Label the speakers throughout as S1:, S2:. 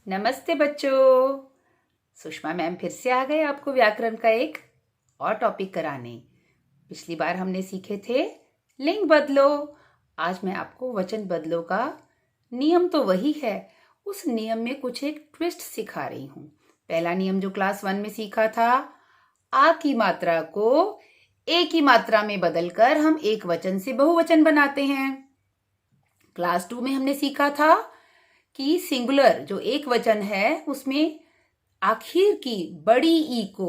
S1: नमस्ते बच्चों। सुषमा मैम फिर से आ गए आपको व्याकरण का एक और टॉपिक कराने। पिछली बार हमने सीखे थे लिंग बदलो। आज मैं आपको वचन बदलो का नियम तो वही है, उस नियम में कुछ एक ट्विस्ट सिखा रही हूँ। पहला नियम जो क्लास 1 में सीखा था, आ की मात्रा को ए की मात्रा में बदलकर हम एक वचन से बहुवचन बनाते हैं। क्लास 2 में हमने सीखा था कि सिंगुलर जो एक वचन है उसमें आखिर की बड़ी ई को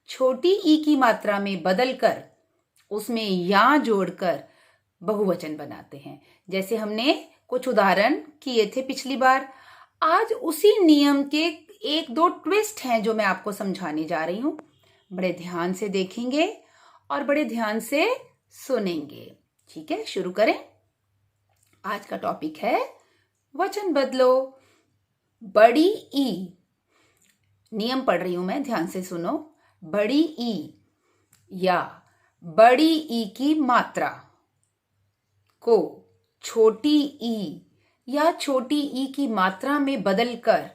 S1: छोटी ई की मात्रा में बदलकर उसमें या जोड़कर बहुवचन बनाते हैं। जैसे हमने कुछ उदाहरण किए थे पिछली बार। आज उसी नियम के एक दो ट्विस्ट हैं जो मैं आपको समझाने जा रही हूं। बड़े ध्यान से देखेंगे और बड़े ध्यान से सुनेंगे। ठीक है, शुरू करें। आज का टॉपिक है वचन बदलो। बड़ी ई, नियम पढ़ रही हूं मैं, ध्यान से सुनो। बड़ी ई या बड़ी ई की मात्रा को छोटी ई या छोटी ई की मात्रा में बदलकर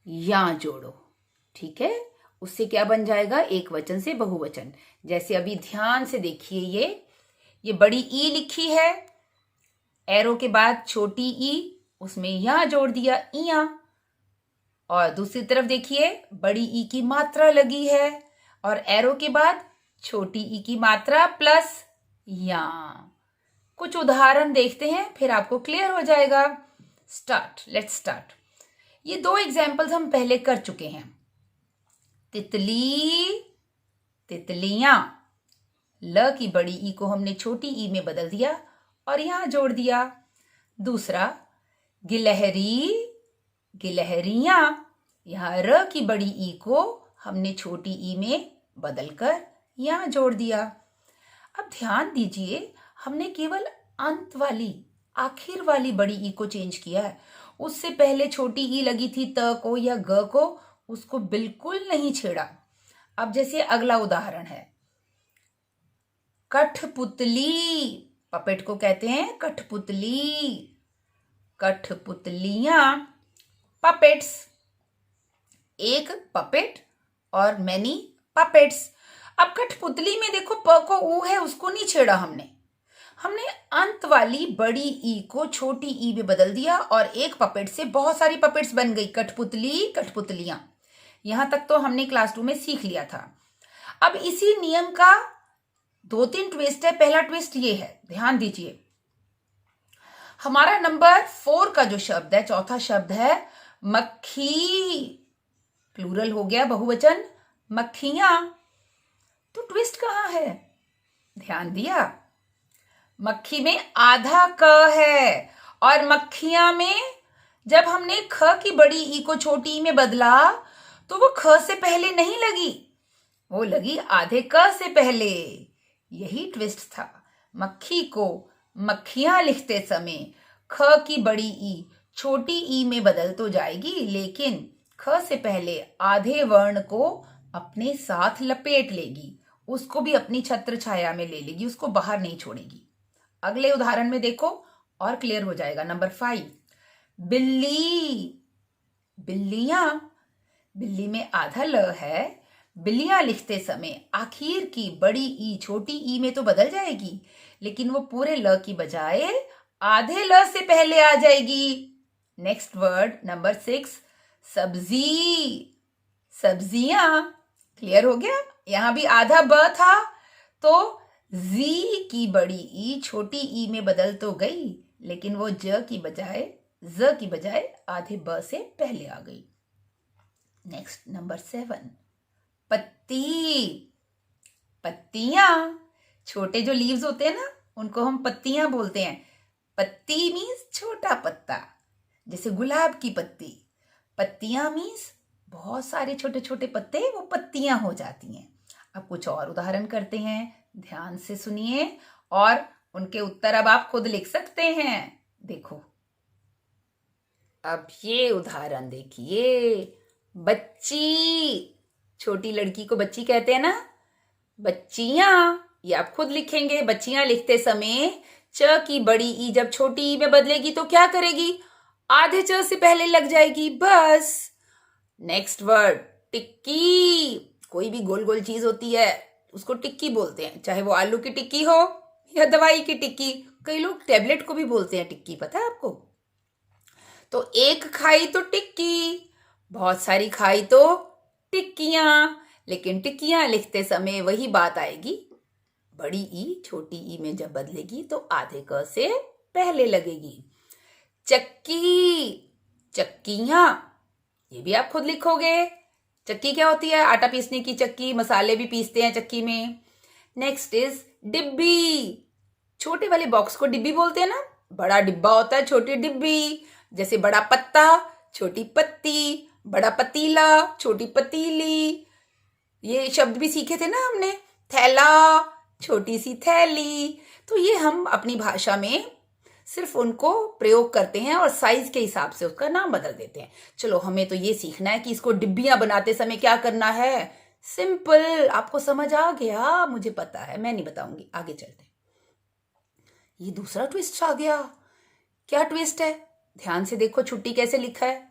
S1: या जोड़ो। ठीक है, उससे क्या बन जाएगा? एक वचन से बहुवचन। जैसे अभी ध्यान से देखिए, ये बड़ी ई लिखी है, एरो के बाद छोटी ई, उसमें या जोड़ दिया इया। और दूसरी तरफ देखिए, बड़ी ई की मात्रा लगी है और एरो के बाद छोटी ई की मात्रा प्लस या। कुछ उदाहरण देखते हैं, फिर आपको क्लियर हो जाएगा। Let's start. ये दो एग्जाम्पल्स हम पहले कर चुके हैं। तितली, तितलियां। ल की बड़ी ई को हमने छोटी ई में बदल दिया और यहां जोड़ दिया। दूसरा, गिलहरी, गिलहरियां। यहां र की बड़ी ई को हमने छोटी ई में बदलकर यहां जोड़ दिया। अब ध्यान दीजिए, हमने केवल अंत वाली, आखिर वाली बड़ी ई को चेंज किया है। उससे पहले छोटी ई लगी थी त को या ग को, उसको बिल्कुल नहीं छेड़ा। अब जैसे अगला उदाहरण है, कठपुतली। पपेट को कहते हैं कठपुतली। कठपुतलियां, पपेट्स। एक पपेट और मैनी पपेट्स। अब कठपुतली में देखो, प को ऊ है, उसको नहीं छेड़ा हमने अंत वाली बड़ी ई को छोटी ई में बदल दिया और एक पपेट से बहुत सारी पपेट्स बन गई। कठपुतली, कठपुतलियां। यहां तक तो हमने क्लास 2 में सीख लिया था। अब इसी नियम का 2-3 ट्विस्ट है। पहला ट्विस्ट ये है, ध्यान दीजिए। हमारा नंबर 4 का जो शब्द है, चौथा शब्द है मक्खी। प्लूरल हो गया, बहुवचन, मक्खियां। तो ट्विस्ट कहां है? ध्यान दिया? मक्खी में आधा क है और मक्खियां में जब हमने ख की बड़ी ई को छोटी ई में बदला तो वो ख से पहले नहीं लगी, वो लगी आधे क से पहले। यही ट्विस्ट था। मक्खी को मक्खियां लिखते समय ख की बड़ी ई छोटी ई में बदल तो जाएगी, लेकिन ख से पहले आधे वर्ण को अपने साथ लपेट लेगी, उसको भी अपनी छत्र छाया में ले लेगी, उसको बाहर नहीं छोड़ेगी। अगले उदाहरण में देखो और क्लियर हो जाएगा। नंबर 5, बिल्ली, बिल्लियां। बिल्ली में आधा ल है। बिल्लियां लिखते समय आखिर की बड़ी ई छोटी ई में तो बदल जाएगी, लेकिन वो पूरे ल की बजाय आधे ल से पहले आ जाएगी। नेक्स्ट वर्ड, नंबर 6, सब्जी, सब्जियां। क्लियर हो गया? यहां भी आधा ब था तो जी की बड़ी ई छोटी ई में बदल तो गई, लेकिन वो ज की बजाय आधे ब से पहले आ गई। नेक्स्ट, नंबर 7, पत्ती, पत्तियां। छोटे जो लीव्स होते हैं ना, उनको हम पत्तियां बोलते हैं। पत्ती मीन्स छोटा पत्ता, जैसे गुलाब की पत्ती। पत्तियां मीन्स बहुत सारे छोटे छोटे पत्ते, वो पत्तियां हो जाती हैं। अब कुछ और उदाहरण करते हैं, ध्यान से सुनिए और उनके उत्तर अब आप खुद लिख सकते हैं। देखो, अब ये उदाहरण देखिए। बच्ची, छोटी लड़की को बच्ची कहते हैं ना। बच्चियां, ये आप खुद लिखेंगे। बच्चियां लिखते समय च की बड़ी ई जब छोटी ई में बदलेगी तो क्या करेगी? आधे च से पहले लग जाएगी, बस। नेक्स्ट वर्ड टिक्की। कोई भी गोल गोल चीज होती है उसको टिक्की बोलते हैं, चाहे वो आलू की टिक्की हो या दवाई की टिक्की। कई लोग टैबलेट को भी बोलते हैं टिक्की, पता है आपको। तो एक खाई तो टिक्की, बहुत सारी खाई तो टिक्कियां। लेकिन टिक्कियां लिखते समय वही बात आएगी, बड़ी ई छोटी ई में जब बदलेगी तो आधे क से पहले लगेगी। चक्की, चक्कियां, ये भी आप खुद लिखोगे। चक्की क्या होती है? आटा पीसने की चक्की, मसाले भी पीसते हैं चक्की में। नेक्स्ट इज डिब्बी। छोटे वाले बॉक्स को डिब्बी बोलते हैं ना, बड़ा डिब्बा होता है छोटी डिब्बी। जैसे बड़ा पत्ता, छोटी पत्ती, बड़ा पतीला, छोटी पतीली। ये शब्द भी सीखे थे ना हमने। थैला, छोटी सी थैली। तो ये हम अपनी भाषा में सिर्फ उनको प्रयोग करते हैं और साइज के हिसाब से उसका नाम बदल देते हैं। चलो, हमें तो ये सीखना है कि इसको डिब्बियां बनाते समय क्या करना है। सिंपल, आपको समझ आ गया? मुझे पता है, मैं नहीं बताऊंगी, आगे चलते। ये दूसरा ट्विस्ट आ गया। क्या ट्विस्ट है? ध्यान से देखो, छुट्टी कैसे लिखा है।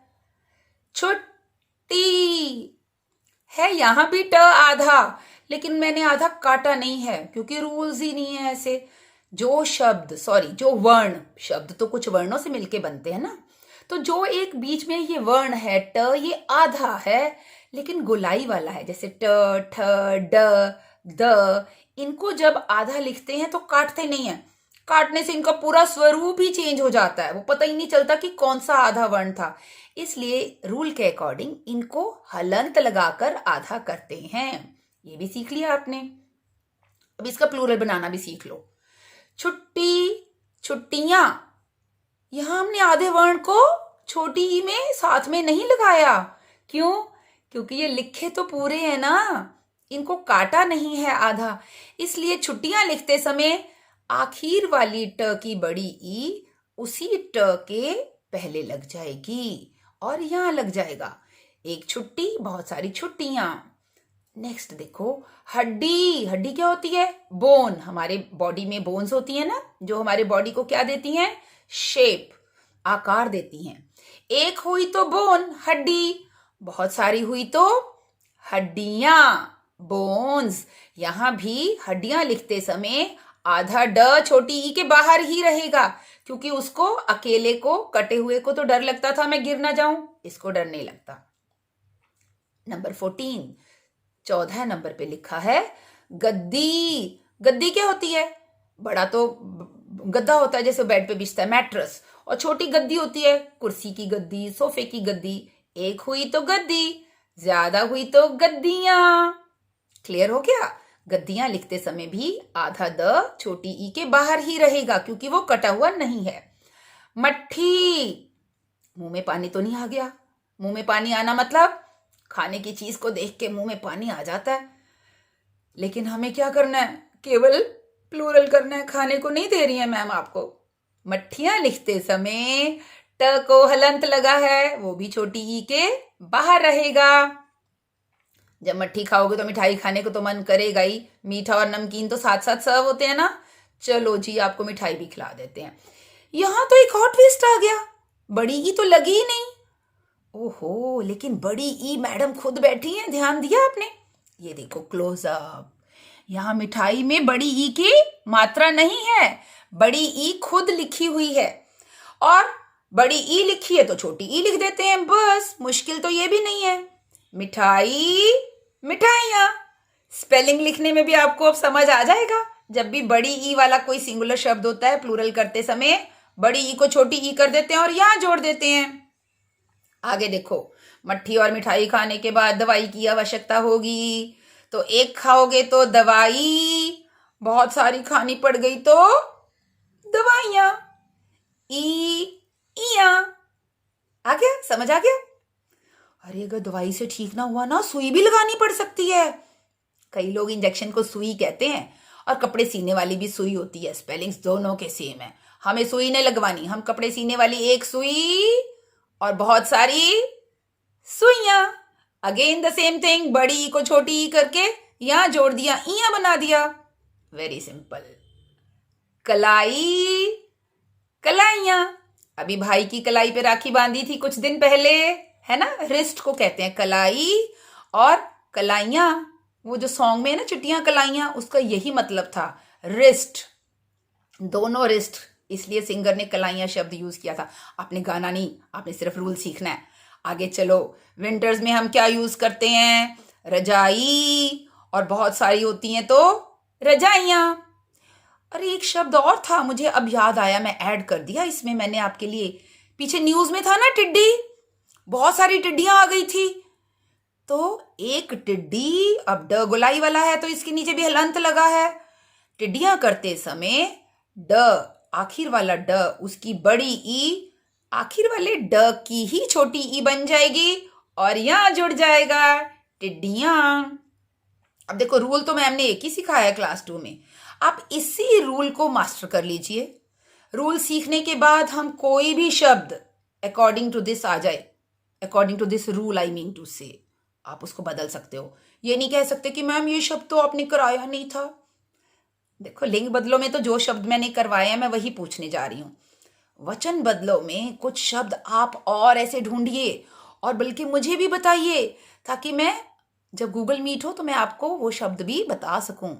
S1: छुट्टी है, यहां भी ट आधा, लेकिन मैंने आधा काटा नहीं है क्योंकि रूल्स ही नहीं है ऐसे। जो वर्ण, शब्द तो कुछ वर्णों से मिलके बनते हैं ना, तो जो एक बीच में ये वर्ण है ट, ये आधा है लेकिन गोलाई वाला है। जैसे ट, ठ, ड, द, इनको जब आधा लिखते हैं तो काटते नहीं है। काटने से इनका पूरा स्वरूप ही चेंज हो जाता है, वो पता ही नहीं चलता कि कौन सा आधा वर्ण था। इसलिए रूल के अकॉर्डिंग इनको हलंत लगाकर आधा करते हैं। ये भी सीख लिया आपने। अब इसका प्लूरल बनाना भी सीख लो। छुट्टी, छुट्टियां। यहां हमने आधे वर्ण को छोटी ई में साथ में नहीं लगाया। क्यों? क्योंकि ये लिखे तो पूरे हैं ना, इनको काटा नहीं है आधा। इसलिए छुट्टियां लिखते समय आखिर वाली ट की बड़ी ई उसी ट के पहले लग जाएगी और यहां लग जाएगा। एक छुट्टी, बहुत सारी छुट्टियां। नेक्स्ट देखो, हड्डी। हड्डी क्या होती है? बोन। हमारे बॉडी में बोन्स होती है ना, जो हमारे बॉडी को क्या देती हैं? शेप, आकार देती हैं। एक हुई तो बोन, हड्डी। बहुत सारी हुई तो हड्डियां, बोन्स। यहां भी हड्डियां लिखते समय आधा ड छोटी ई के बाहर ही रहेगा, क्योंकि उसको अकेले को, कटे हुए को तो डर लगता था मैं गिर ना जाऊं, इसको डर नहीं लगता। नंबर 14, 14 नंबर पे लिखा है गद्दी। गद्दी क्या होती है? बड़ा तो गद्दा होता है जैसे बेड पे बिछता है, मैट्रेस। और छोटी गद्दी होती है कुर्सी की गद्दी, सोफे की गद्दी। एक हुई तो गद्दी, ज्यादा हुई तो गद्दियां। क्लियर हो गया? गद्दियां लिखते समय भी आधा द छोटी ई के बाहर ही रहेगा, क्योंकि वो कटा हुआ नहीं है। मट्ठी। मुंह में पानी तो नहीं आ गया? मुंह में पानी आना मतलब खाने की चीज को देख के मुंह में पानी आ जाता है। लेकिन हमें क्या करना है? केवल प्लूरल करना है, खाने को नहीं दे रही है मैम आपको। मट्ठियां लिखते समय ट को हलंत लगा है, वो भी छोटी ई के बाहर रहेगा। जब मट्ठी खाओगे तो मिठाई खाने को तो मन करेगा ही। मीठा और नमकीन तो साथ साथ सर्व होते हैं ना। चलो जी, आपको मिठाई भी खिला देते हैं। यहां तो एक और ट्विस्ट आ गया, बड़ी ई तो लगी ही नहीं। ओहो, लेकिन बड़ी ई मैडम खुद बैठी हैं, ध्यान दिया आपने? ये देखो क्लोजअप, यहां मिठाई में बड़ी ई की मात्रा नहीं है, बड़ी ई खुद लिखी हुई है। और बड़ी ई लिखी है तो छोटी ई लिख देते हैं, बस। मुश्किल तो ये भी नहीं है। मिठाई, मिठाइयां। स्पेलिंग लिखने में भी आपको अब समझ आ जाएगा। जब भी बड़ी ई वाला कोई सिंगुलर शब्द होता है प्लूरल करते समय, बड़ी ई को छोटी ई कर देते हैं और यहां जोड़ देते हैं। आगे देखो, मट्ठी और मिठाई खाने के बाद दवाई की आवश्यकता होगी, तो एक खाओगे तो दवाई, बहुत सारी खानी पड़ गई तो दवाइयां। इया। आ गया? समझ आ गया? अरे, अगर दवाई से ठीक ना हुआ ना, सुई भी लगानी पड़ सकती है। कई लोग इंजेक्शन को सुई कहते हैं, और कपड़े सीने वाली भी सुई होती है। स्पेलिंग्स दोनों के सेम है। हमें सुई नहीं लगवानी, हम कपड़े सीने वाली एक सुई और बहुत सारी सुइयां। अगेन द सेम थिंग, बड़ी ई को छोटी ई करके यहां जोड़ दिया, इया बना दिया। Very simple. कलाई, कलाइयां। अभी भाई की कलाई पे राखी बांधी थी कुछ दिन पहले, है ना, रिस्ट को कहते हैं कलाई, और कलाइयां, वो जो सॉन्ग में है ना चिट्टियां कलाइयां, उसका यही मतलब था, रिस्ट, दोनों रिस्ट, इसलिए सिंगर ने कलाइयां शब्द यूज किया था। आपने गाना नहीं, आपने सिर्फ रूल सीखना है। आगे चलो, विंटर्स में हम क्या यूज करते हैं, रजाई, और बहुत सारी होती हैं तो रजाइयां। अरे एक शब्द और था, मुझे अब याद आया, मैं ऐड कर दिया इसमें मैंने आपके लिए। पीछे न्यूज में था ना टिड्डी, बहुत सारी टिड्डियां आ गई थी, तो एक टिड्डी, अब ड गोलाई वाला है तो इसके नीचे भी हलंत लगा है। टिड्डियां करते समय ड, आखिर वाला ड, उसकी बड़ी ई आखिर वाले ड की ही छोटी ई बन जाएगी, और यहां जुड़ जाएगा टिड्डियां। अब देखो, रूल तो मैम ने एक ही सिखाया है क्लास 2 में, आप इसी रूल को मास्टर कर लीजिए। रूल सीखने के बाद हम कोई भी शब्द अकॉर्डिंग टू दिस आ जाए, according to this rule I mean to say, आप उसको बदल सकते हो। ये नहीं कह सकते कि मैम ये शब्द तो आपने कराया नहीं था। देखो, लिंग बदलो में तो जो शब्द मैंने करवाए हैं मैं वही पूछने जा रही हूँ। वचन बदलो में कुछ शब्द आप और ऐसे ढूंढिए, और बल्कि मुझे भी बताइए, ताकि मैं जब गूगल मीट हो तो मैं आपको वो शब्द भी बता सकूं।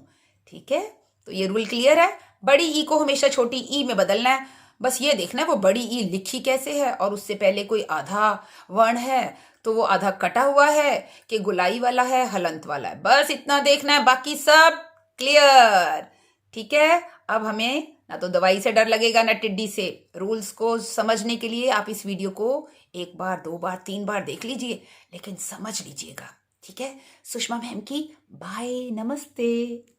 S1: ठीक है, तो ये रूल क्लियर है। बड़ी ई को हमेशा छोटी ई में बदलना है। बस ये देखना है वो बड़ी ई लिखी कैसे है, और उससे पहले कोई आधा वर्ण है तो वो आधा कटा हुआ है कि गुलाई वाला है, हलंत वाला है, बस इतना देखना है, बाकी सब क्लियर। ठीक है, अब हमें ना तो दवाई से डर लगेगा ना टिड्डी से। रूल्स को समझने के लिए आप इस वीडियो को 1 बार 2 बार 3 बार देख लीजिए, लेकिन समझ लीजिएगा। ठीक है, सुषमा मैम की बाय, नमस्ते।